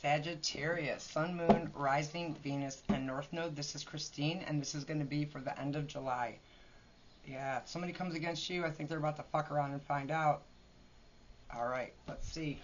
Sagittarius, Sun, Moon, Rising, Venus, and North Node. This is Christine, and this is going to be for the end of July. Yeah, if somebody comes against you, I think they're about to fuck around and find out. All right, let's see.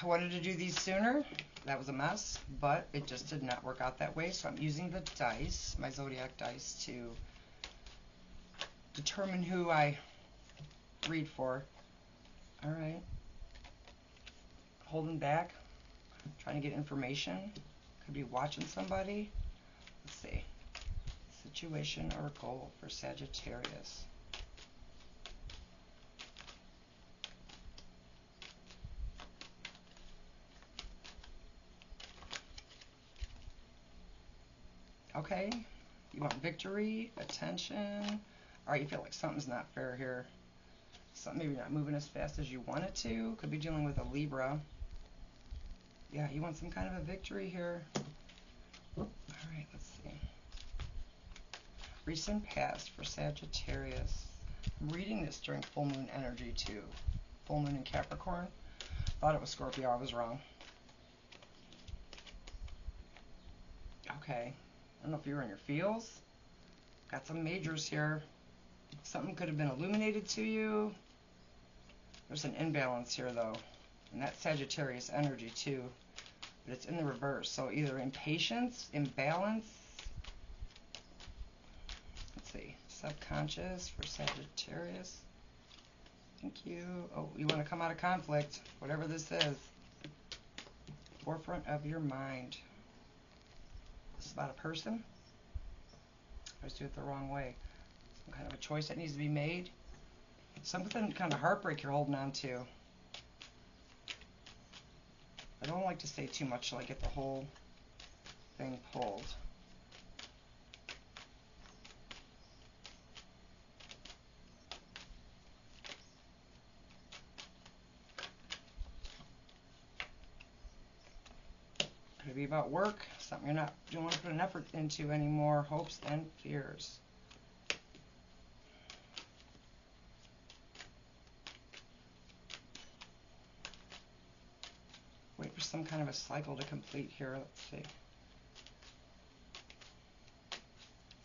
I wanted to do these sooner. That was a mess, but it just did not work out that way. So I'm using the dice, my zodiac dice, to determine who I read for. All right. Holding back, trying to get information. Could be watching somebody. Let's see. Situation or goal for Sagittarius. Okay, you want victory, attention. All right, you feel like something's not fair here. Something maybe not moving as fast as you want it to. Could be dealing with a Libra. Yeah, you want some kind of a victory here. All right, let's see. Recent past for Sagittarius. I'm reading this during full moon energy too. Full moon in Capricorn. Thought it was Scorpio, I was wrong. Okay. I don't know if you were in your feels. Got some majors here. Something could have been illuminated to you. There's an imbalance here though. And that's Sagittarius energy too. But it's in the reverse. So either impatience, imbalance. Let's see. Subconscious for Sagittarius. Thank you. Oh, you want to come out of conflict. Whatever this is. Forefront of your mind. This is about a person. I always do it the wrong way. Some kind of a choice that needs to be made. Something kind of heartbreak you're holding on to. I don't like to say too much till I get the whole thing pulled. Could it be about work? Something you're not don't want to put an effort into anymore. Hopes and fears. Wait for some kind of a cycle to complete here. Let's see.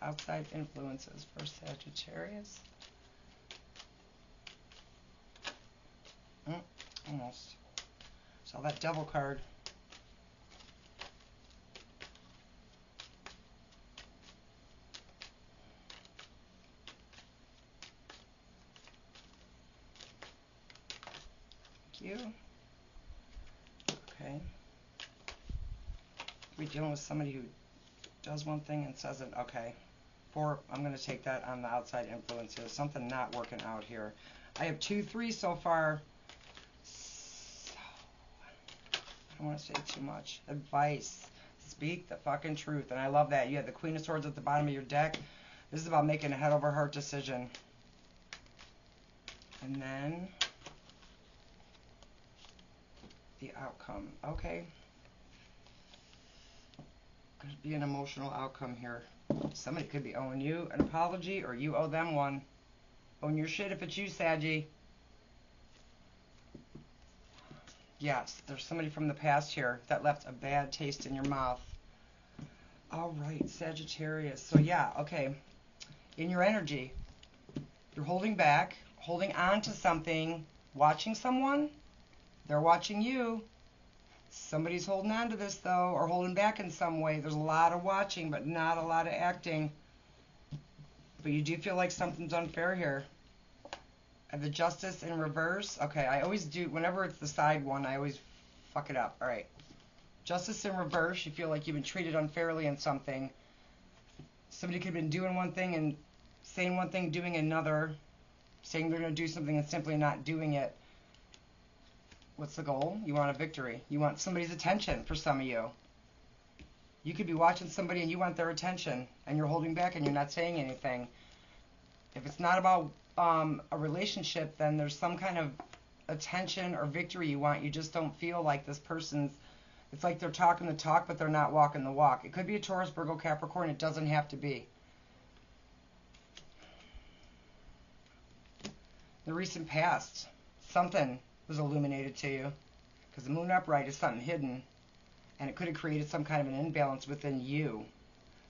Outside influences for Sagittarius. Almost. Saw that devil card. Thank you. Okay. We're dealing with somebody who does one thing and says it. Okay. I'm going to take that on the outside influences. Something not working out here. I have 2, 3 so far. So, I don't want to say too much. Advice. Speak the fucking truth. And I love that. You have the Queen of Swords at the bottom of your deck. This is about making a head over heart decision. And then the outcome. Okay. Could be an emotional outcome here. Somebody could be owing you an apology or you owe them one. Own your shit if it's you, Saggy. Yes, there's somebody from the past here that left a bad taste in your mouth. All right, Sagittarius. So yeah, okay. In your energy, you're holding back, holding on to something, watching someone. They're watching you. Somebody's holding on to this, though, or holding back in some way. There's a lot of watching, but not a lot of acting. But you do feel like something's unfair here. I have the Justice in reverse. Okay, I always do. Whenever it's the side one, I always fuck it up. All right. Justice in reverse. You feel like you've been treated unfairly in something. Somebody could have been doing one thing and saying one thing, doing another. Saying they're going to do something and simply not doing it. What's the goal? You want a victory. You want somebody's attention for some of you. You could be watching somebody and you want their attention and you're holding back and you're not saying anything. If it's not about a relationship, then there's some kind of attention or victory you want. You just don't feel like this person's, it's like they're talking the talk, but they're not walking the walk. It could be a Taurus, Virgo, Capricorn. It doesn't have to be. The recent past, something was illuminated to you. Because the moon upright is something hidden, and it could have created some kind of an imbalance within you.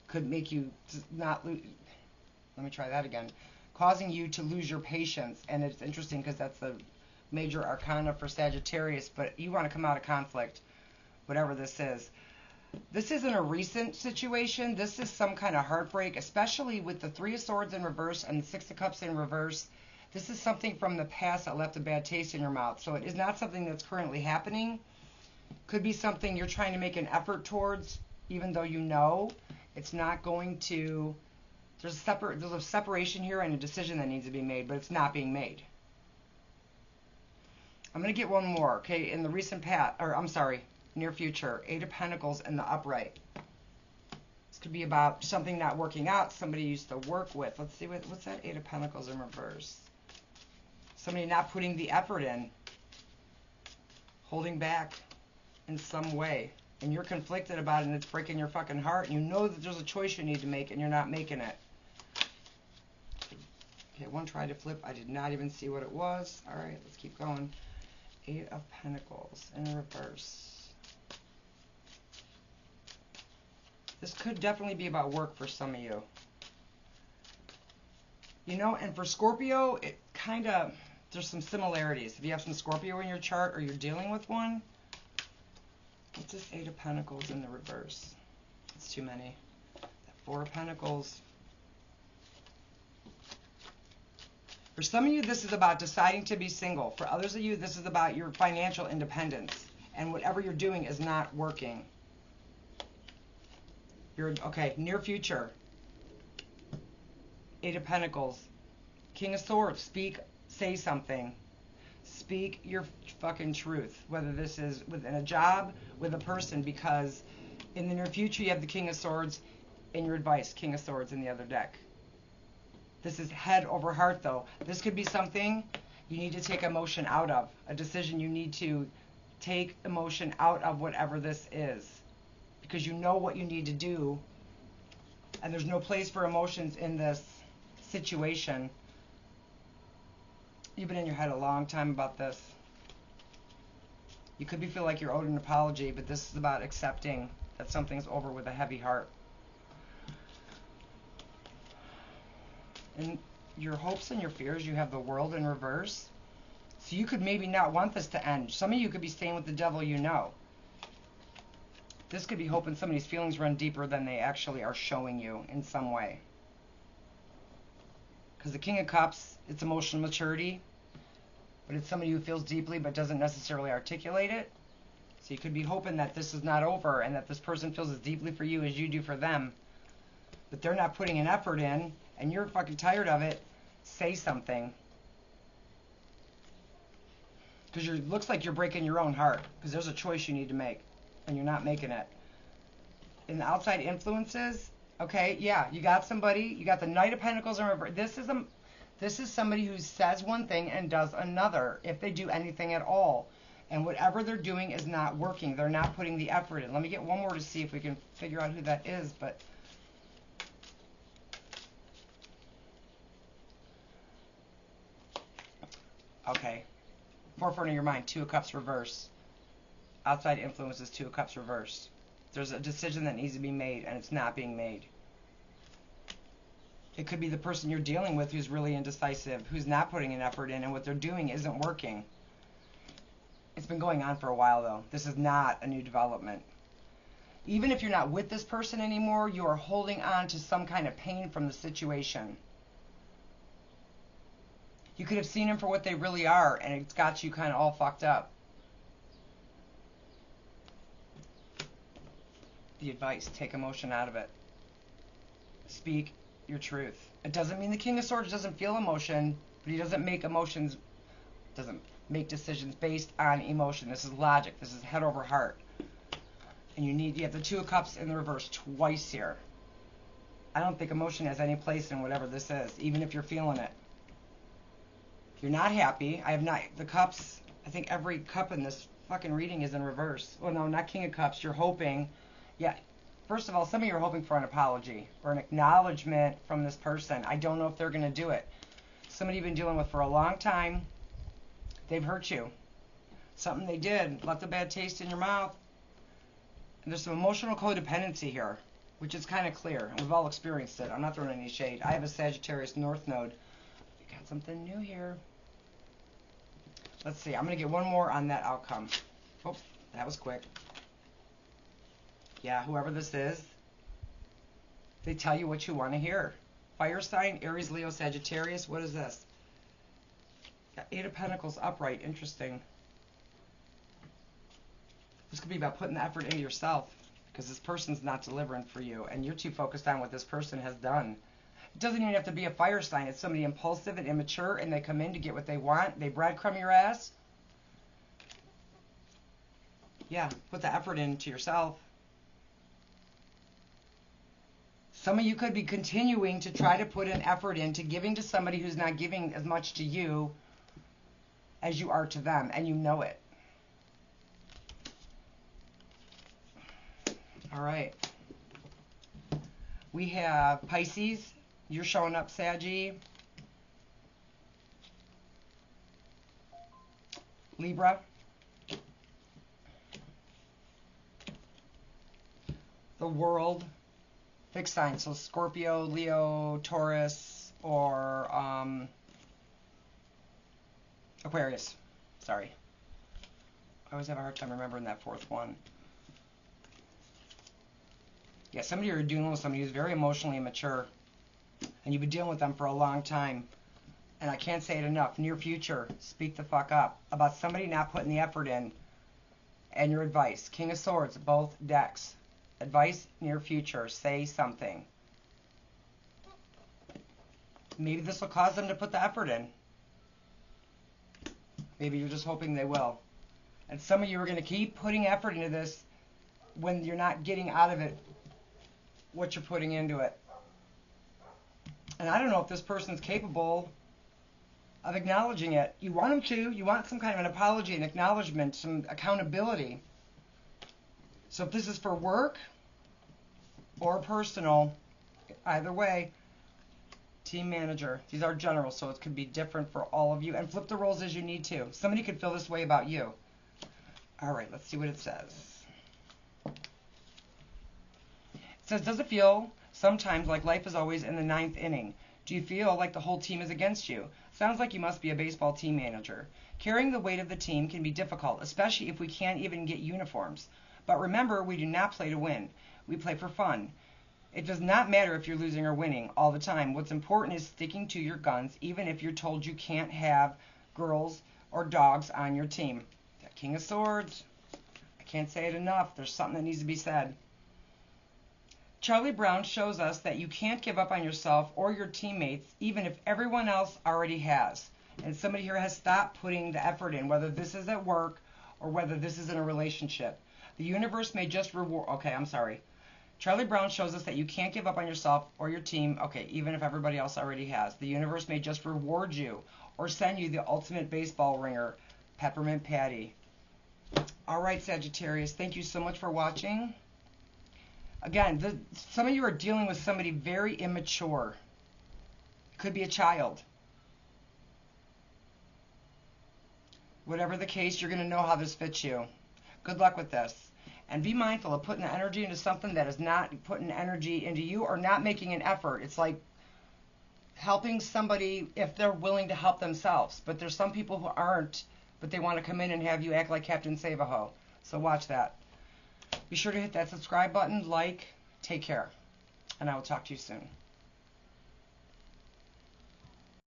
Could make you not lose. Let me try that again. Causing you to lose your patience. And it's interesting because that's the major arcana for Sagittarius, but you want to come out of conflict, whatever this is. This isn't a recent situation. This is some kind of heartbreak, especially with the Three of Swords in reverse and the Six of Cups in reverse. This is something from the past that left a bad taste in your mouth. So it is not something that's currently happening. Could be something you're trying to make an effort towards, even though you know it's not going to. There's a separation here and a decision that needs to be made, but it's not being made. I'm going to get one more, okay? In the recent past, or I'm sorry, near future, Eight of Pentacles in the upright. This could be about something not working out, somebody you used to work with. Let's see, what's that Eight of Pentacles in reverse? Somebody not putting the effort in, holding back in some way. And you're conflicted about it and it's breaking your fucking heart. And you know that there's a choice you need to make and you're not making it. Okay, one tried to flip. I did not even see what it was. All right, let's keep going. Eight of Pentacles in reverse. This could definitely be about work for some of you. You know, and for Scorpio, it kind of, there's some similarities. If you have some Scorpio in your chart or you're dealing with one, what's this Eight of Pentacles in the reverse? It's too many. That Four of Pentacles. For some of you, this is about deciding to be single. For others of you, this is about your financial independence. And whatever you're doing is not working. Okay, near future. Eight of Pentacles. King of Swords. Speak, say something. Speak your fucking truth. Whether this is within a job, with a person, because in the near future you have the King of Swords in your advice. King of Swords in the other deck. This is head over heart, though. This could be something you need to take emotion out of. A decision you need to take emotion out of, whatever this is. Because you know what you need to do. And there's no place for emotions in this situation. You've been in your head a long time about this. You could be feel like you're owed an apology, but this is about accepting that something's over with a heavy heart. In your hopes and your fears, you have the World in reverse. So you could maybe not want this to end. Some of you could be staying with the devil you know. This could be hoping somebody's feelings run deeper than they actually are showing you in some way. Because the King of Cups, it's emotional maturity. But it's somebody who feels deeply but doesn't necessarily articulate it. So you could be hoping that this is not over and that this person feels as deeply for you as you do for them. But they're not putting an effort in and you're fucking tired of it. Say something. Because it looks like you're breaking your own heart. Because there's a choice you need to make. And you're not making it. In the outside influences, okay, yeah, you got somebody, you got the Knight of Pentacles in reverse. This is somebody who says one thing and does another, if they do anything at all. And whatever they're doing is not working. They're not putting the effort in. Let me get one more to see if we can figure out who that is. But okay. Forefront of your mind, Two of Cups reverse. Outside influences, Two of Cups reverse. There's a decision that needs to be made, and it's not being made. It could be the person you're dealing with who's really indecisive, who's not putting an effort in, and what they're doing isn't working. It's been going on for a while, though. This is not a new development. Even if you're not with this person anymore, you are holding on to some kind of pain from the situation. You could have seen them for what they really are, and it's got you kind of all fucked up. The advice, take emotion out of it. Speak your truth. It doesn't mean the King of Swords doesn't feel emotion, but he doesn't make decisions based on emotion. This is logic. This is head over heart. And you have the Two of Cups in the reverse twice here. I don't think emotion has any place in whatever this is, even if you're feeling it. You're not happy. The cups, I think every cup in this fucking reading is in reverse. Well, no, not King of Cups. You're hoping. Yeah, first of all, some of you are hoping for an apology or an acknowledgement from this person. I don't know if they're going to do it. Somebody you've been dealing with for a long time, they've hurt you. Something they did left a bad taste in your mouth. And there's some emotional codependency here, which is kind of clear. We've all experienced it. I'm not throwing any shade. I have a Sagittarius North Node. We got something new here. Let's see. I'm going to get one more on that outcome. Oh, that was quick. Yeah, whoever this is, they tell you what you want to hear. Fire sign, Aries, Leo, Sagittarius. What is this? Got 8 of Pentacles upright. Interesting. This could be about putting the effort into yourself, because this person's not delivering for you, and you're too focused on what this person has done. It doesn't even have to be a fire sign. It's somebody impulsive and immature, and they come in to get what they want. They breadcrumb your ass. Yeah, put the effort into yourself. Some of you could be continuing to try to put an effort into giving to somebody who's not giving as much to you as you are to them, and you know it. All right. We have Pisces. You're showing up, Saggy. Libra. The World. Fixed sign. So Scorpio, Leo, Taurus, or Aquarius. Sorry. I always have a hard time remembering that fourth one. Yeah, somebody you're dealing with somebody who's very emotionally immature, and you've been dealing with them for a long time. And I can't say it enough. Near future, speak the fuck up about somebody not putting the effort in. And your advice. King of Swords, both decks. Advice, near future, say something. Maybe this will cause them to put the effort in. Maybe you're just hoping they will. And some of you are going to keep putting effort into this when you're not getting out of it what you're putting into it. And I don't know if this person's capable of acknowledging it. You want them to. You want some kind of an apology, an acknowledgement, some accountability. So if this is for work or personal, either way, team manager. These are general, so it could be different for all of you. And flip the roles as you need to. Somebody could feel this way about you. All right, let's see what it says. It says, does it feel sometimes like life is always in the 9th inning? Do you feel like the whole team is against you? Sounds like you must be a baseball team manager. Carrying the weight of the team can be difficult, especially if we can't even get uniforms. But remember, we do not play to win. We play for fun. It does not matter if you're losing or winning all the time. What's important is sticking to your guns, even if you're told you can't have girls or dogs on your team. That King of Swords. I can't say it enough. There's something that needs to be said. Charlie Brown shows us that you can't give up on yourself or your teammates, even if everyone else already has. And somebody here has stopped putting the effort in, whether this is at work or whether this is in a relationship. The universe may just reward... Okay, I'm sorry. Charlie Brown shows us that you can't give up on yourself or your team, okay, even if everybody else already has. The universe may just reward you or send you the ultimate baseball ringer, Peppermint Patty. All right, Sagittarius, thank you so much for watching. Again, some of you are dealing with somebody very immature. Could be a child. Whatever the case, you're going to know how this fits you. Good luck with this. And be mindful of putting the energy into something that is not putting energy into you or not making an effort. It's like helping somebody if they're willing to help themselves. But there's some people who aren't, but they want to come in and have you act like Captain Save-A-Ho. So watch that. Be sure to hit that subscribe button, like, take care. And I will talk to you soon.